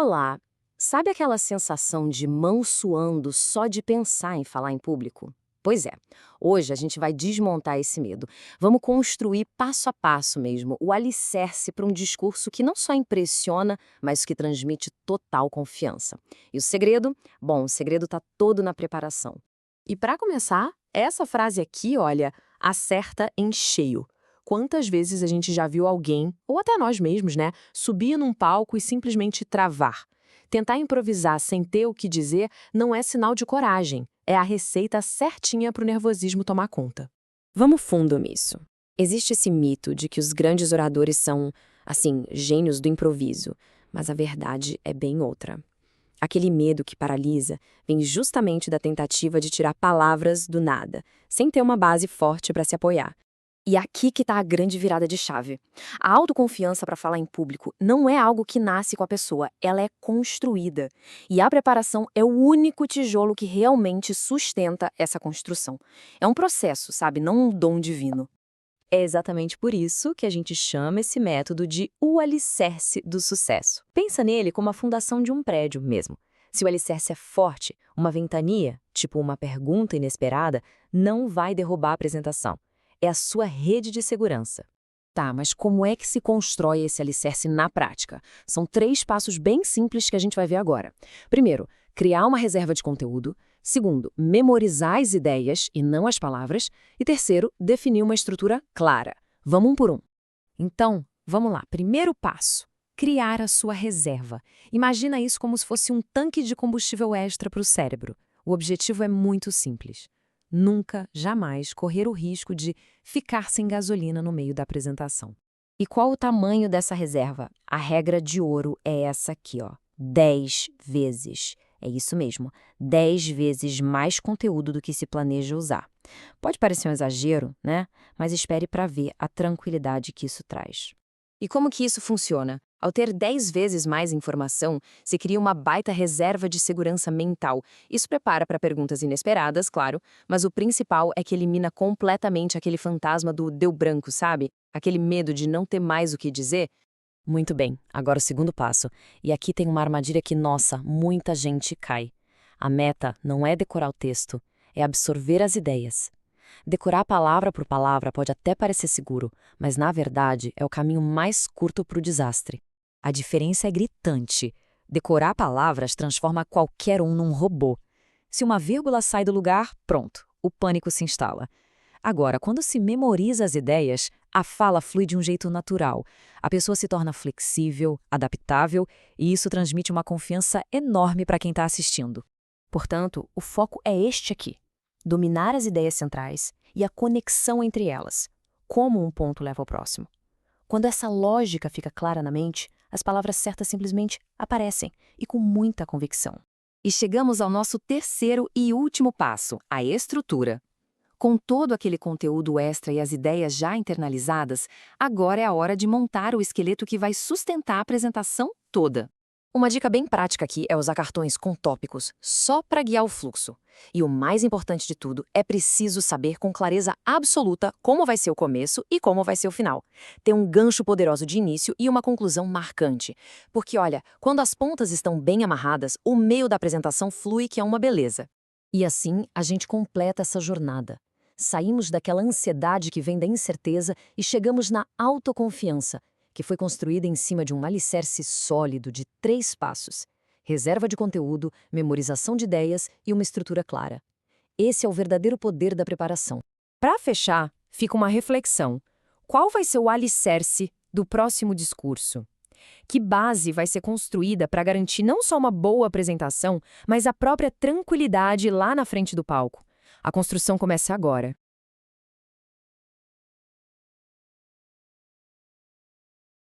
Olá, sabe aquela sensação de mão suando só de pensar em falar em público? Pois é, hoje a gente vai desmontar esse medo. Vamos construir passo a passo mesmo o alicerce para um discurso que não só impressiona, mas que transmite total confiança. E o segredo? Bom, o segredo está todo na preparação. E para começar, essa frase aqui, olha, acerta em cheio. Quantas vezes a gente já viu alguém, ou até nós mesmos, né, subir num palco e simplesmente travar? Tentar improvisar sem ter o que dizer não é sinal de coragem, é a receita certinha para o nervosismo tomar conta. Vamos fundo nisso. Existe esse mito de que os grandes oradores são, assim, gênios do improviso, mas a verdade é bem outra. Aquele medo que paralisa vem justamente da tentativa de tirar palavras do nada, sem ter uma base forte para se apoiar. E aqui que está a grande virada de chave. A autoconfiança para falar em público não é algo que nasce com a pessoa, ela é construída. E a preparação é o único tijolo que realmente sustenta essa construção. É um processo, sabe? Não um dom divino. É exatamente por isso que a gente chama esse método de o alicerce do sucesso. Pensa nele como a fundação de um prédio mesmo. Se o alicerce é forte, uma ventania, tipo uma pergunta inesperada, não vai derrubar a apresentação. É a sua rede de segurança. Tá, mas como é que se constrói esse alicerce na prática? São 3 passos bem simples que a gente vai ver agora. Primeiro, criar uma reserva de conteúdo. Segundo, memorizar as ideias e não as palavras. E terceiro, definir uma estrutura clara. Vamos um por um. Então, vamos lá. Primeiro passo, criar a sua reserva. Imagina isso como se fosse um tanque de combustível extra para o cérebro. O objetivo é muito simples. Nunca, jamais correr o risco de ficar sem gasolina no meio da apresentação. E qual o tamanho dessa reserva? A regra de ouro é essa aqui, ó. 10 vezes. É isso mesmo, 10 vezes mais conteúdo do que se planeja usar. Pode parecer um exagero, né? Mas espere para ver a tranquilidade que isso traz. E como que isso funciona? Ao ter 10 vezes mais informação, se cria uma baita reserva de segurança mental. Isso prepara para perguntas inesperadas, claro, mas o principal é que elimina completamente aquele fantasma do deu branco, sabe? Aquele medo de não ter mais o que dizer. Muito bem, agora o segundo passo. E aqui tem uma armadilha que, nossa, muita gente cai. A meta não é decorar o texto, é absorver as ideias. Decorar palavra por palavra pode até parecer seguro, mas na verdade é o caminho mais curto para o desastre. A diferença é gritante. Decorar palavras transforma qualquer um num robô. Se uma vírgula sai do lugar, pronto, o pânico se instala. Agora, quando se memoriza as ideias, a fala flui de um jeito natural. A pessoa se torna flexível, adaptável, e isso transmite uma confiança enorme para quem está assistindo. Portanto, o foco é este aqui: dominar as ideias centrais e a conexão entre elas, como um ponto leva ao próximo. Quando essa lógica fica clara na mente, as palavras certas simplesmente aparecem, e com muita convicção. E chegamos ao nosso terceiro e último passo, a estrutura. Com todo aquele conteúdo extra e as ideias já internalizadas, agora é a hora de montar o esqueleto que vai sustentar a apresentação toda. Uma dica bem prática aqui é usar cartões com tópicos, só para guiar o fluxo. E o mais importante de tudo, é preciso saber com clareza absoluta como vai ser o começo e como vai ser o final. Ter um gancho poderoso de início e uma conclusão marcante. Porque, olha, quando as pontas estão bem amarradas, o meio da apresentação flui, que é uma beleza. E assim, a gente completa essa jornada. Saímos daquela ansiedade que vem da incerteza e chegamos na autoconfiança, que foi construída em cima de um alicerce sólido de 3 passos: reserva de conteúdo, memorização de ideias e uma estrutura clara. Esse é o verdadeiro poder da preparação. Para fechar, fica uma reflexão. Qual vai ser o alicerce do próximo discurso? Que base vai ser construída para garantir não só uma boa apresentação, mas a própria tranquilidade lá na frente do palco? A construção começa agora.